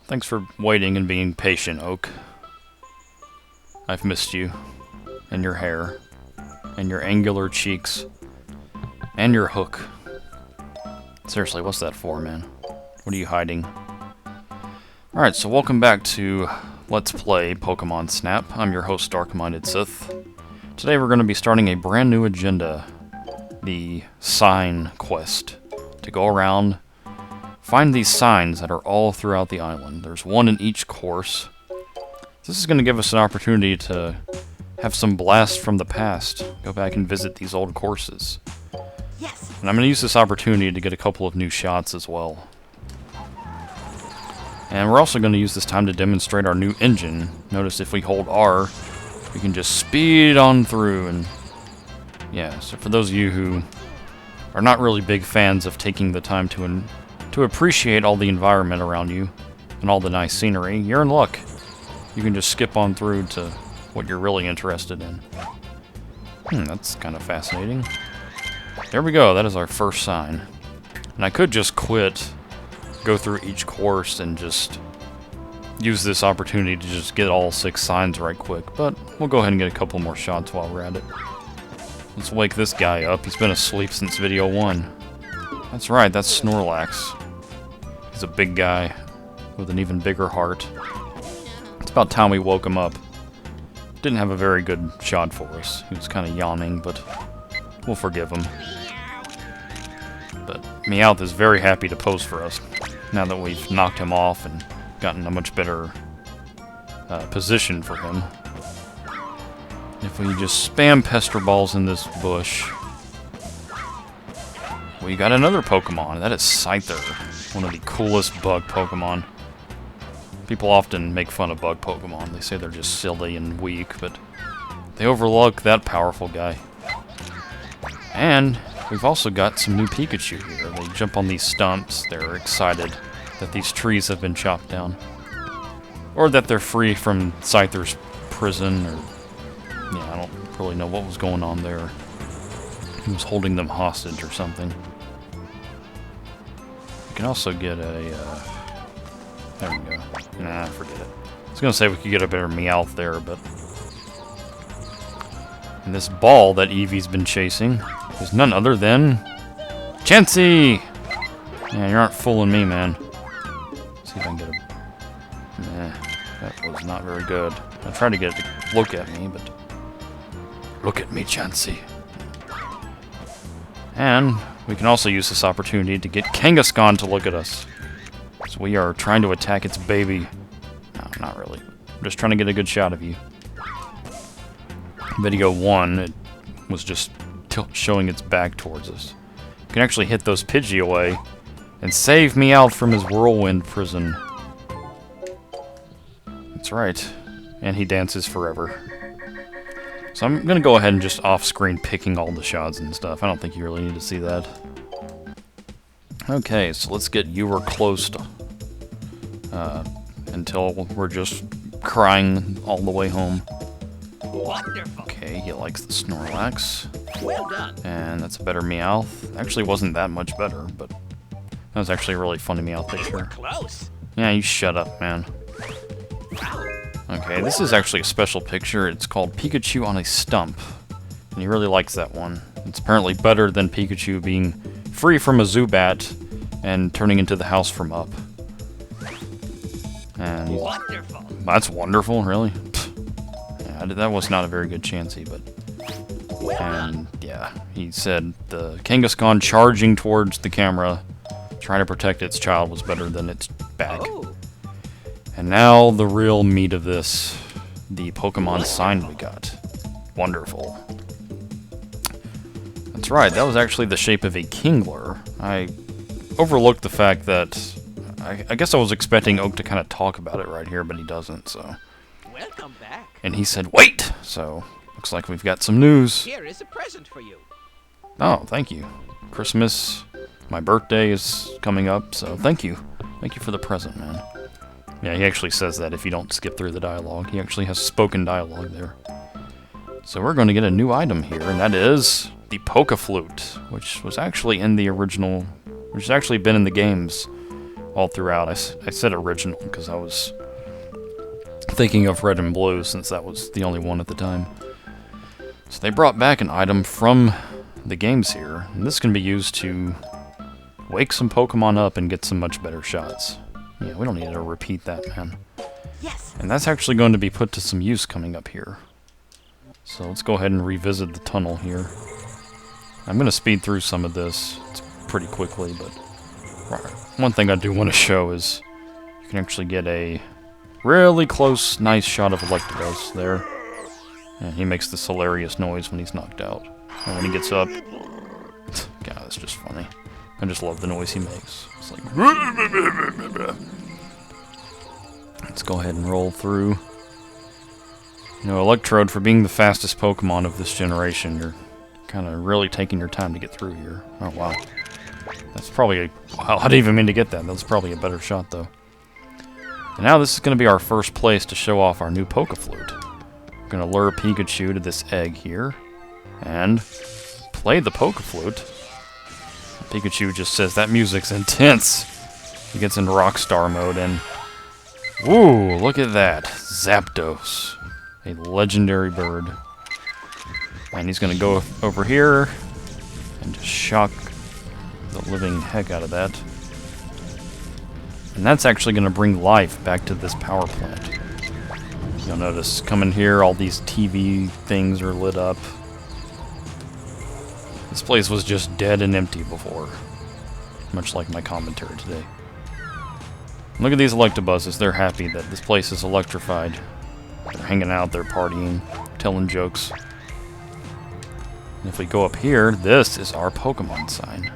Thanks for waiting and being patient, Oak. I've missed you. And your hair. And your angular cheeks. And your hook. Seriously, what's that for, man? What are you hiding? Alright, so welcome back to Let's Play Pokemon Snap. I'm your host, Dark-Minded Sith. Today we're going to be starting a brand new agenda. The Sign Quest. To go around, find these signs that are all throughout the island. There's one in each course. This is going to give us an opportunity to have some blast from the past. Go back and visit these old courses. Yes. And I'm going to use this opportunity to get a couple of new shots as well. And we're also going to use this time to demonstrate our new engine. Notice if we hold R, we can just speed on through. And yeah, so for those of you who are not really big fans of taking the time to appreciate all the environment around you and all the nice scenery, you're in luck. You can just skip on through to what you're really interested in. That's kind of fascinating. There we go, that is our first sign. And I could just quit, go through each course, and just use this opportunity to just get all 6 signs right quick, but we'll go ahead and get a couple more shots while we're at it. Let's wake this guy up. He's been asleep since video 1. That's right, that's Snorlax. He's a big guy with an even bigger heart. It's about time we woke him up. Didn't have a very good shot for us. He was kind of yawning, but we'll forgive him. But Meowth is very happy to pose for us, now that we've knocked him off and gotten a much better position for him. If we just spam Pester Balls in this bush... We got another Pokemon. That is Scyther, one of the coolest bug Pokemon. People often make fun of bug Pokemon. They say they're just silly and weak, but they overlook that powerful guy. And we've also got some new Pikachu here. They jump on these stumps. They're excited that these trees have been chopped down. Or that they're free from Scyther's prison, or... Yeah, I don't really know what was going on there. He was holding them hostage or something. We can also get a, there we go. Nah, forget it. I was gonna say we could get a better Meowth there, but... And this ball that Eevee's been chasing is none other than... Chansey! Yeah, you aren't fooling me, man. Let's see if I can get a... Nah, that was not very good. I tried to get it to look at me, but... Look at me, Chansey. And we can also use this opportunity to get Kangaskhan to look at us. So we are trying to attack its baby. No, not really. I'm just trying to get a good shot of you. Video 1, it was just showing its back towards us. We can actually hit those Pidgey away and save Meowth from his whirlwind prison. That's right. And he dances forever. So I'm going to go ahead and just off-screen picking all the shots and stuff. I don't think you really need to see that. Okay, so let's get You Were Close until we're just crying all the way home. Wonderful. Okay, he likes the Snorlax. Well done. And that's a better Meowth. Actually wasn't that much better, but that was actually a really funny Meowth You were picture. close. Yeah, you shut up, man. Wow. Okay, this is actually a special picture. It's called Pikachu on a Stump. And he really likes that one. It's apparently better than Pikachu being free from a Zubat and turning into the house from Up. And he's, Wonderful. that's wonderful, really? Yeah, that was not a very good Chansey, but... Well done. And, yeah, he said the Kangaskhan charging towards the camera, trying to protect its child, was better than its back. Oh. And now the real meat of this, the Pokemon sign we got. Wonderful. That's right, that was actually the shape of a Kingler. I overlooked the fact that, I guess I was expecting Oak to kind of talk about it right here, but he doesn't, so. Welcome back. And he said, wait! So, looks like we've got some news. Here is a present for you. Oh, thank you. Christmas, my birthday is coming up, so thank you. Thank you for the present, man. Yeah, he actually says that if you don't skip through the dialogue. He actually has spoken dialogue there. So we're going to get a new item here, and that is the Flute, which was actually in the original, which has actually been in the games all throughout. I said original because I was thinking of red and blue since that was the only one at the time. So they brought back an item from the games here, and this can be used to wake some Pokemon up and get some much better shots. Yeah, we don't need to repeat that, man. Yes. And that's actually going to be put to some use coming up here. So let's go ahead and revisit the tunnel here. I'm going to speed through some of this pretty quickly, but one thing I do want to show is you can actually get a really close, nice shot of Electabuzz there. And he makes this hilarious noise when he's knocked out. And when he gets up, God, that's just funny. I just love the noise he makes. It's like... Let's go ahead and roll through. You know, Electrode, for being the fastest Pokemon of this generation, you're kind of really taking your time to get through here. Oh, wow. That's probably a... Wow, I didn't even mean to get that. That's probably a better shot, though. And now this is going to be our first place to show off our new Poké-Flute. We're going to lure Pikachu to this egg here. And play the Poké-Flute. Pikachu just says, that music's intense. He gets in Rockstar mode and... Ooh, look at that. Zapdos. A legendary bird. And he's going to go over here and just shock the living heck out of that. And that's actually going to bring life back to this power plant. You'll notice, coming here, all these TV things are lit up. This place was just dead and empty before. Much like my commentary today. Look at these Electabuzzes. They're happy that this place is electrified. They're hanging out, they're partying, telling jokes. And if we go up here, this is our Pokemon sign.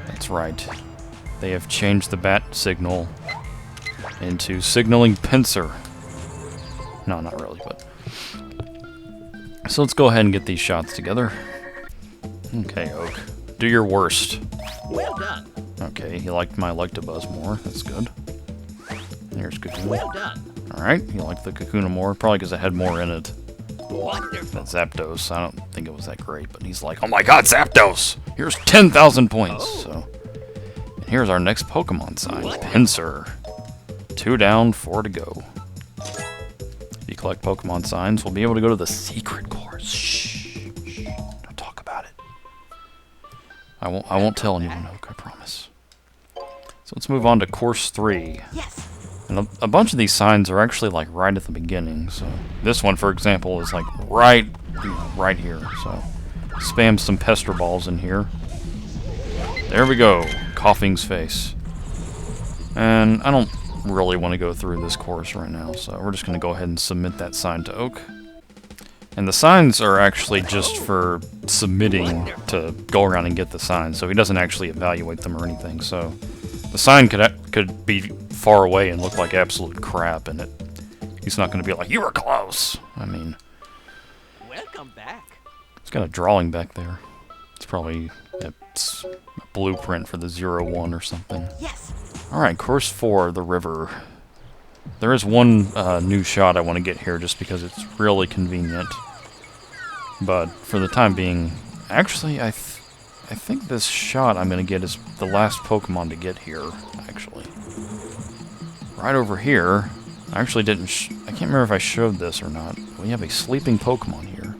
That's right. They have changed the bat signal into signaling Pinsir. No, not really, but... So let's go ahead and get these shots together. Okay, Oak. Do your worst. Well done. Okay, he liked my Electabuzz more. That's good. Here's Kakuna. Well done. Alright, he liked the Kakuna more. Probably because it had more in it. Wonderful. That Zapdos, I don't think it was that great, but he's like, oh my god, Zapdos! Here's 10,000 points! Oh. So, and here's our next Pokemon sign, Pinsir. 2 down, 4 to go. If you collect Pokemon signs, we'll be able to go to the secret course. Shh. Don't talk about it. I won't tell anyone, Oak, I promise. So let's move on to course 3. Yes. And a bunch of these signs are actually like right at the beginning. So this one, for example, is like right here. So spam some pester balls in here. There we go. Coughing's face. And I don't really want to go through this course right now, so we're just going to go ahead and submit that sign to Oak. And the signs are actually just for submitting to go around and get the signs, so he doesn't actually evaluate them or anything. So the sign could be far away and look like absolute crap, and he's not going to be like, you were close! I mean... Welcome back. It's got a drawing back there. It's probably a blueprint for the 01 or something. Yes. Alright, course 4, the river. There is one new shot I want to get here just because it's really convenient. But for the time being, actually, I think this shot I'm going to get is the last Pokemon to get here, actually. Right over here, I actually didn't... I can't remember if I showed this or not. We have a sleeping Pokemon here.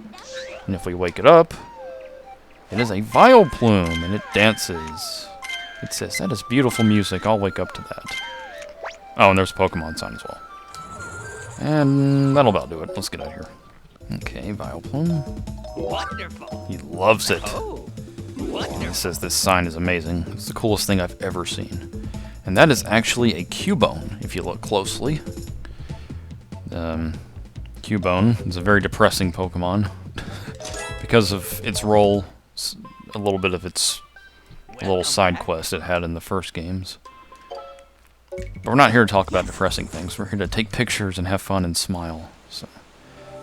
And if we wake it up, it is a Vileplume, and it dances. It says, that is beautiful music, I'll wake up to that. Oh, and there's a Pokemon sign as well. And that'll about do it. Let's get out of here. Okay, Vileplume. Wonderful. He loves it. Oh, He wonderful. says this sign is amazing. It's the coolest thing I've ever seen. And that is actually a Cubone, if you look closely. Cubone is a very depressing Pokemon. Because of its role, a little bit of its little side quest it had in the first games. But we're not here to talk about depressing things. We're here to take pictures and have fun and smile. So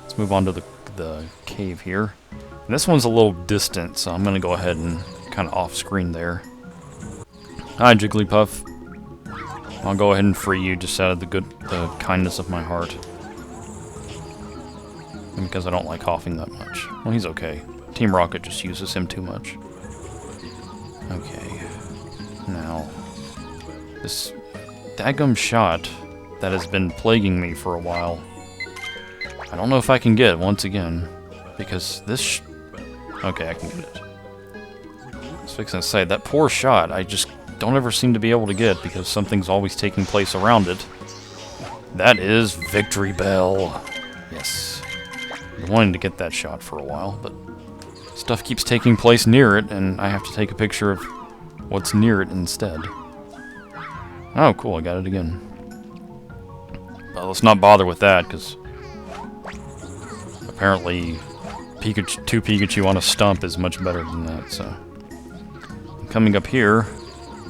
let's move on to the cave here. And this one's a little distant, so I'm going to go ahead and kind of off screen there. Hi, Jigglypuff. I'll go ahead and free you just out of the kindness of my heart. And because I don't like coughing that much. Well, he's okay. Team Rocket just uses him too much. Okay. Now, This daggum shot that has been plaguing me for a while. I don't know if I can get once again, because this okay, I can get it. I was fixing to say, that poor shot, I just don't ever seem to be able to get because something's always taking place around it. That is Victory Bell. Yes. I've been wanting to get that shot for a while, but stuff keeps taking place near it, and I have to take a picture of what's near it instead. Oh, cool, I got it again. Well, let's not bother with that, because apparently two Pikachu on a stump is much better than that, so. Coming up here,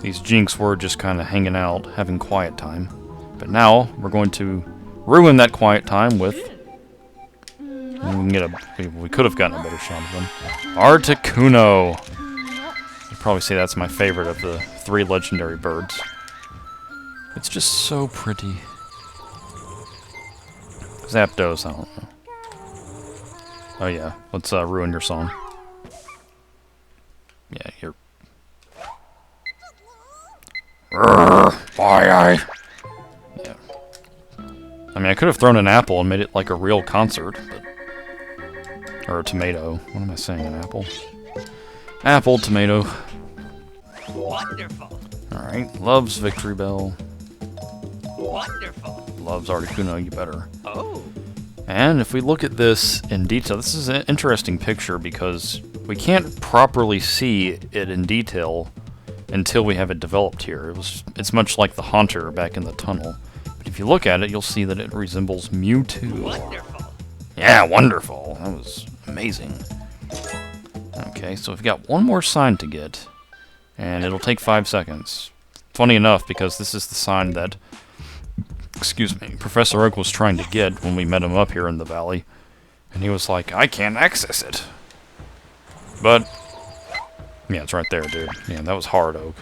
these Jinx were just kind of hanging out, having quiet time. But now, we're going to ruin that quiet time with... We can get we could have gotten a better shot of them. Articuno! You'd probably say that's my favorite of the 3 legendary birds. It's just so pretty. Zapdos, I don't know. Oh yeah, let's ruin your song. Yeah, here. Yeah. I mean, I could have thrown an apple and made it like a real concert, but... Or a tomato. What am I saying, an apple? Apple, tomato. Wonderful. Alright, loves Victory Bell. Wonderful. Loves Articuno, you better. Oh. And if we look at this in detail, this is an interesting picture because we can't properly see it in detail until we have it developed here. It's much like the Haunter back in the tunnel. But if you look at it, you'll see that it resembles Mewtwo. Wonderful. Yeah, wonderful. That was amazing. Okay, so we've got one more sign to get, and it'll take 5 seconds. Funny enough, because this is the sign that, excuse me, Professor Oak was trying to get when we met him up here in the valley. And he was like, I can't access it. But, yeah, it's right there, dude. Yeah, that was hard, Oak.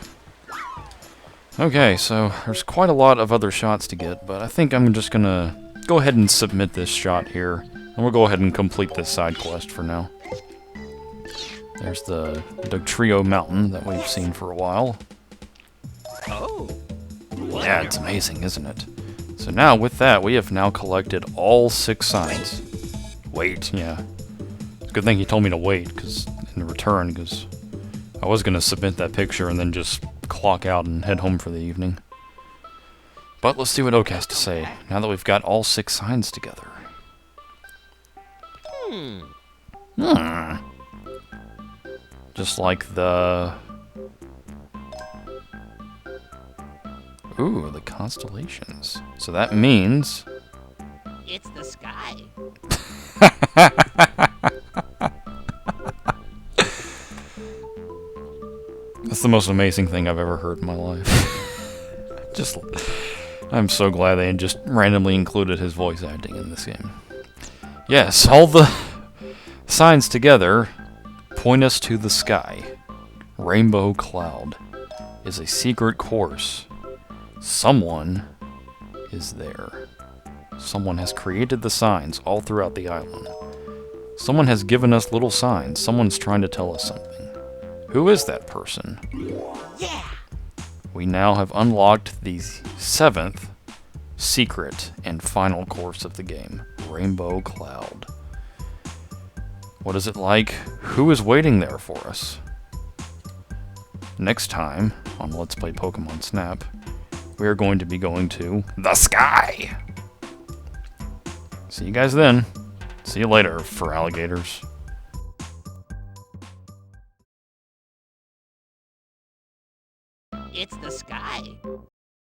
Okay, so there's quite a lot of other shots to get, but I think I'm just gonna go ahead and submit this shot here. And we'll go ahead and complete this side quest for now. There's the Dugtrio Mountain that we've seen for a while. Oh. Yeah, it's amazing, isn't it? So now, with that, we have now collected all 6 signs. Wait, yeah. It's a good thing he told me to wait, because in return, because I was going to submit that picture and then just clock out and head home for the evening. But let's see what Oak has to say, now that we've got all 6 signs together. Just like the... Ooh, the constellations. So that means... It's the sky. That's the most amazing thing I've ever heard in my life. I'm so glad they just randomly included his voice acting in this game. Yes, all the signs together point us to the sky. Rainbow Cloud is a secret course. Someone is there. Someone has created the signs all throughout the island. Someone has given us little signs. Someone's trying to tell us something. Who is that person? Yeah. We now have unlocked the 7th secret and final course of the game, Rainbow Cloud. What is it like? Who is waiting there for us? Next time on Let's Play Pokemon Snap, we are going to be going to the sky! See you guys then. See you later, for alligators. It's the sky.